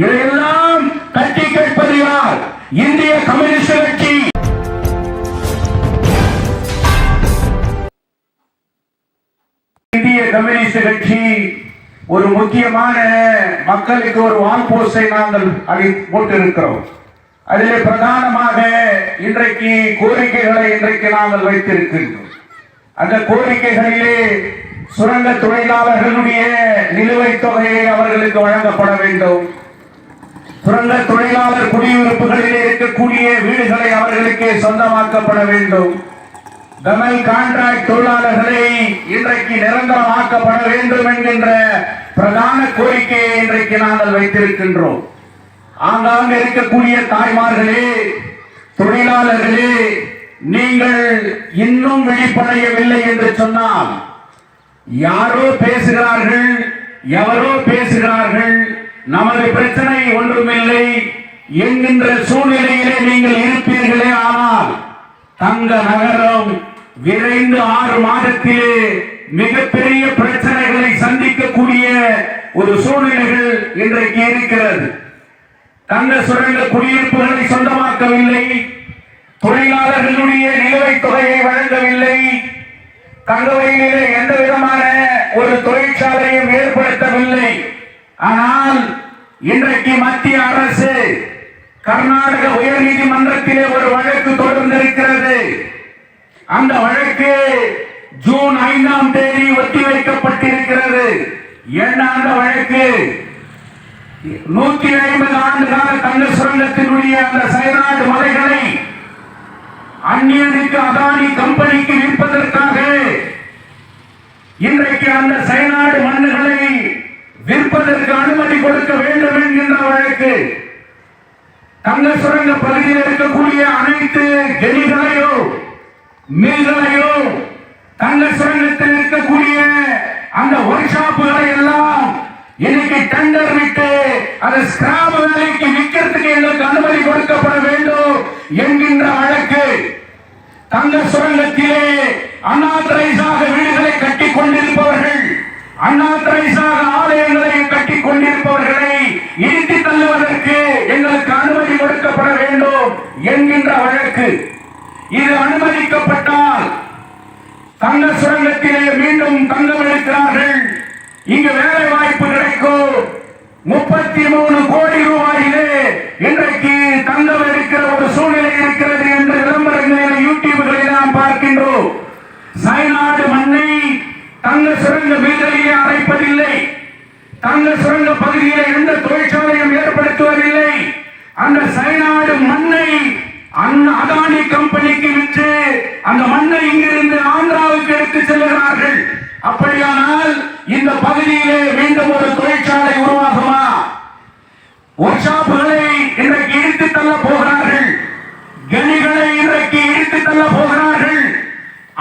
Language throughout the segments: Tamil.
இதையெல்லாம் தட்டி கேட்பது யார்? இந்திய கம்யூனிஸ்ட் கட்சி. இந்திய கம்யூனிஸ்ட் கட்சி ஒரு முக்கியமான மக்களுக்கு ஒரு வால் போஸ்டை நாங்கள் போட்டிருக்கிறோம். அதிலே பிரதானமாக இன்றைக்கு கோரிக்கைகளை இன்றைக்கு நாங்கள் வைத்திருக்கின்றோம். அந்த கோரிக்கைகளிலே சுரங்க தொழிலாளர்களுடைய நிலுவைத் தொகையை அவர்களுக்கு வழங்கப்பட வேண்டும். சுரங்க தொழிலாளர் குடியிருப்புகளிலே இருக்கக்கூடிய வீடுகளை அவர்களுக்கு சொந்தமாக்கப்பட வேண்டும். கமல் கான்ட்ராக்ட் தொழிலாளர்களை இன்றைக்கு நிரந்தரமாக்கப்பட வேண்டும் என்கின்ற பிரதான கோரிக்கையை இன்றைக்கு நாங்கள் வைத்திருக்கின்றோம். ஆங்காங்க இருக்கக்கூடிய தாய்மார்களே, தொழிலாளர்களே, நீங்கள் இன்னும் விழிப்படையவில்லை என்று சொன்னால், யாரோ பேசுகிறார்கள், எவரோ பேசுகிறார்கள், நமது பிரச்சனை ஒன்றுமில்லை என்கின்ற சூழ்நிலையிலே நீங்கள் இருப்பீர்களே. ஆனால் தங்க நகரம் விரைந்து 6 மாதத்திலே மிகப்பெரிய பிரச்சனைகளை சந்திக்கக்கூடிய ஒரு சூழ்நிலைகள் இன்றைக்கு இருக்கிறது. தங்க சுரங்க குடியிருப்புகளை சொந்தமாக்கவில்லை, தொழிலாளர்களுடைய நிலுவைத் தொகையை வழங்கவில்லை, தங்கவயலிலே எந்த விதமான ஒரு தொழிற்சாலையும் ஏற்படுத்தவில்லை. ஆனால் இன்றைக்கு மத்திய அரசு கர்நாடக உயர் நீதிமன்றத்திலே ஒரு வழக்கு தொடர்ந்திருக்கிறது. அந்த வழக்கு ஜூன் 5ஆம் தேதி ஒத்திவைக்கப்பட்டிருக்கிறது. என்ன அந்த வழக்கு? 150 ஆண்டு கால தங்க சுரங்கத்தினுடைய அந்த சயனாடு மலைகளை அந்நியனுக்கு அதானி கம்பெனிக்கு விற்பதற்காக இன்றைக்கு அந்த சயனாடு மண்ணுகளை விற்பதற்கு அனுமதி கொடுக்க வேண்டும் என்கின்ற வழக்கு. தங்க சுரங்க பகுதியில் இருக்கக்கூடிய அனைத்து கெணிகளையோ மில்களையோ தங்க சுரங்கத்தில் இருக்கக்கூடிய அந்த ஒர்க் ஷாப்புகளை எல்லாம் இன்னைக்கு டெண்டர் விட்டு அதை ஸ்கிராப் வேலைக்கு விற்கிறதுக்கு எங்களுக்கு அனுமதி கொடுக்கப்பட வேண்டும் என்கின்ற வழக்கு. தங்க சுரங்கத்திலே அன்ஆத்தரைஸாக வீடுகளை கட்டிக் கொண்டிருப்பவர்கள், அன்ஆத்தரைஸாக ஆலயங்களை கட்டிக் கொண்டிருப்பவர்களை இடித்து தள்ளுவதற்கு எங்களுக்கு அனுமதி கொடுக்கப்பட வேண்டும் என்கின்ற வழக்கு. இது அனுமதிக்கப்பட்டால் தங்க சுரங்கத்திலே மீண்டும் தங்கம் எடுக்கிறார்கள், இங்கு வேலை வாய்ப்பு கிடைக்கும். 33 கோடி ரூபாயிலே இன்றைக்கு தங்கம் எடுக்கிற ஒரு சூழ்நிலை இருக்கிறது என்று விளம்பரங்களில் யூடியூப்களில் நாம் பார்க்கின்றோம். சயனாடு மண்ணை தங்க சுரங்க வீடுகளிலே அரைப்பதில்லை, தங்க சுரங்க பகுதியிலே எந்த தொழிற்சாலையும் ஏற்படுத்துவதில்லை. அந்த சயனாடு மண்ணை அதானி கம்பெனிக்கு விற்று அந்த மண்ணை இங்கிருந்து ஆந்திராவுக்கு எடுத்து செல்கிறார்கள். அப்படியானால் இந்த பகுதியிலே மீண்டும் ஒரு தொழிற்சாலை உருவாகுமா? ஒர்க் ஷாப்புகளை இன்றைக்கு இடித்து தள்ள போகிறார்கள், கனிகளை இன்றைக்கு இடித்து தள்ள போகிறார்கள்.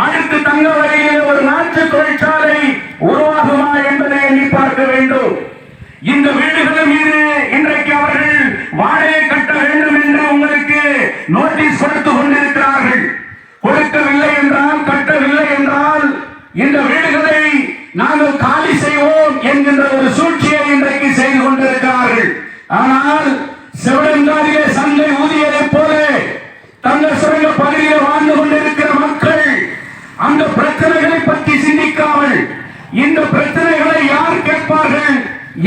அடுத்து தங்க வரையில் ஒரு நாட்டு தொழிற்சாலை உருவாகுமா என்பதை எண்ணி பார்க்க வேண்டும். இந்த வீடுகள் மீது இன்றைக்கு அவர்கள் வாடகை கட்ட வேண்டும் என்று உங்களுக்கு நோட்டீஸ் கொடுத்து கொண்டிருக்கிறார்கள். கொடுக்கவில்லை என்றால், கட்டவில்லை என்றால் இந்த வீடுகளை நாங்கள் காலி செய்வோம் என்கின்ற ஒரு சூழ்ச்சியை இன்றைக்கு செய்து கொண்டிருக்கிறார்கள். ஆனால் செவடங்காரிலே சந்தை ஊதியதை போல தங்க சுரங்க பகுதியில் வாழ்ந்து கொண்டிருக்கிற மக்கள் அந்த பிரச்சனைகளை பற்றி சிந்திக்காமல், இந்த பிரச்சனைகளை யார் கேட்பார்கள்,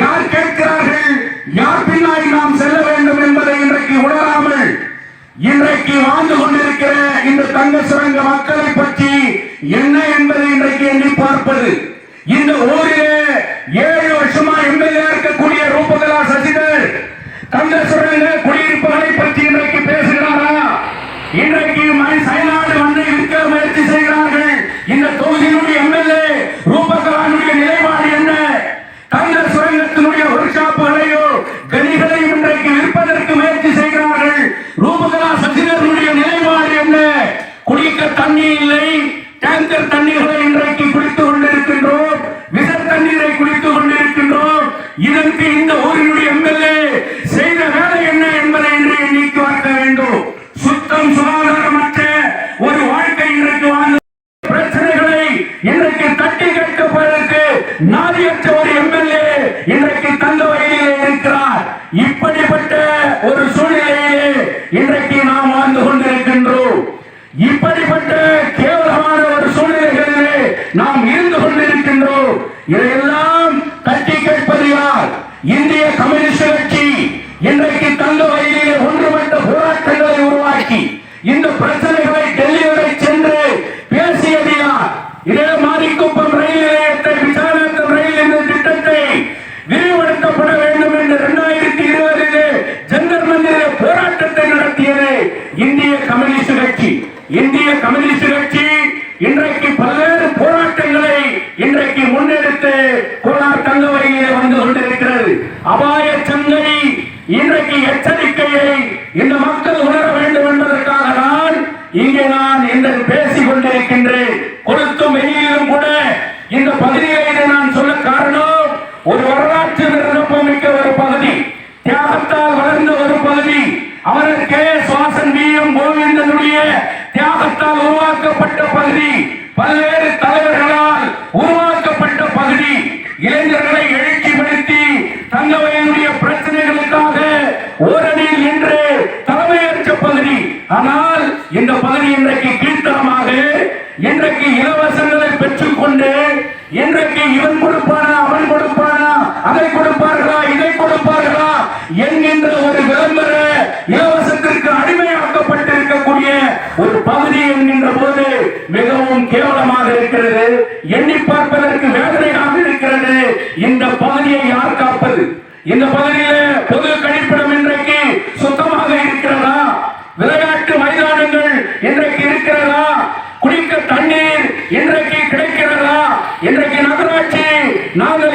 யார் கேட்கிறார்கள், யார் பின்னாடி நாம் செல்ல வேண்டும் என்பதை இன்றைக்கு உணராமல் இன்றைக்கு வாழ்ந்து கொண்டிருக்கிற இந்த தங்க சுரங்க மக்களை பற்றி என்ன என்பதை இன்றைக்கு எண்ணி பார்ப்பது. இந்த ஊரிலே 7 வருஷமா எம்எல்ஏ இருக்கக்கூடிய ரூபகலா சசிதர் தங்க சுரங்க குடியிருப்புகளை பற்றி இன்றைக்கு பேசுகிறாரா? இன்றைக்கு சயனாடு மண்ணை விற்க முயற்சி செய்கிறார்கள். இந்த தொகுதியினுடைய எம்எல்ஏ ரூபகலானுடைய நிலைப்பாடு என்ன? தங்க சுரங்கத்தினுடைய ஒர்க் ஷாப்புகளையோ கனிகளையும் இன்றைக்கு விற்பதற்கு முயற்சி செய்கிறார்கள். ரூபகலா சசிதருடைய நிலைப்பாடு என்ன? குடிக்க தண்ணி இல்லை, டேங்கர் தண்ணீர்களை இன்றைக்கு குடித்துக் கொண்டிருக்கின்றோம், விச தண்ணீரை குடித்துக் கொண்டிருக்கின்றோம். இதற்கு இந்த ஊரினுடைய எம்எல்ஏ செய்த வேலை என்ன என்பதை இன்று எண்ணி பார்க்க வேண்டும். சுத்தம் சுகாதாரமற்ற ஒரு வாழ்க்கை இன்றைக்கு வாழ்ந்த பிரச்சனைகளை இன்றைக்கு தட்டி கேட்கப்படுவதற்கு நாதியற்ற ஒரு எம்எல்ஏ இன்றைக்கு தங்க வயலிலே இருக்கிறார். இப்படி இந்திய கம்யூனிஸ்ட் கட்சி இன்றைக்கு தங்க வயலிலே ஒன்றுபட்ட போராட்டங்களை உருவாக்கி இந்த பிரச்சனைகளை டெல்லி வரை சென்று பேசியது யார்? இதே மாரிக்குப்பம் ரயில் நிலையத்தை விசாரணம் ரயில் என்ற திட்டத்தை விரிவுபடுத்தப்பட வேண்டும் என்று 2020 ஜந்தர் மந்திரில் போராட்டத்தை நடத்தியது இந்திய கம்யூனிஸ்ட் கட்சி. இந்திய கம்யூனிஸ்ட் கட்சி இன்றைக்கு பல்வேறு போராட்டங்களை இன்றைக்கு முன்னெடுத்து கோலார் தங்க வயலிலே வந்து கொண்டிருக்கிறது. அபாய சங்கை இன்றைக்கு எச்சரிக்கையை இந்த மக்கள் உணர வேண்டும் என்பதற்காக தான் இங்கே நான் இன்று பேசிக் கொண்டிருக்கின்றேன். கொடுத்தும் வெளியிலும் கூட இந்த பகுதியை நான் சொல்ல காரணம், ஒரு வரலாற்று நிரப்பமிக்க ஒரு பகுதி, தியாகத்தால் வளர்ந்த ஒரு பகுதி, அவரது கே சுவாசன் வி எம் கோவிந்தனுடைய தியாகத்தால் உருவாக்கப்பட்ட பகுதி, பல்வேறு தலைவர்களால் உருவாக்கப்பட்ட பகுதி, இளைஞர்களை எழுச்சிப்படுத்தி தங்கவயலுடைய பிரச்சனைகளுக்காக ஓரணியில் நின்று தலைமையேற்ற பகுதி. ஆனால் இந்த பகுதி இன்றைக்கு கீழ்த்தரமாக இன்றைக்கு இலவசங்களை பெற்றுக் கொண்டு இன்றைக்கு இவன் கொடுப்பானா அவன் கொடுப்பானா, அதை கொடுப்பார்களா இதை கொடுப்பார்களா என்கின்ற ஒரு விளம்பர இலவசத்திற்கு அடிமையாக்கப்பட்டிருக்கக்கூடிய ஒரு பகுதி என்கின்ற போது மிகவும் கேவலமாக இருக்கிறது. எண்ணி பார்ப்பதற்கு வேதனையாக இருக்கிறது. இந்த பகுதியை யார் காப்பது? இந்த பகுதியில் பொது கழிப்பிடம் இன்றைக்கு சுத்தமாக இருக்கிறதா? விளையாட்டு மைதானங்கள் இன்றைக்கு இருக்கிறதா? குடிக்க தண்ணீர் இன்றைக்கு கிடைக்கிறதா? இன்றைக்கு நகராட்சி நாங்கள்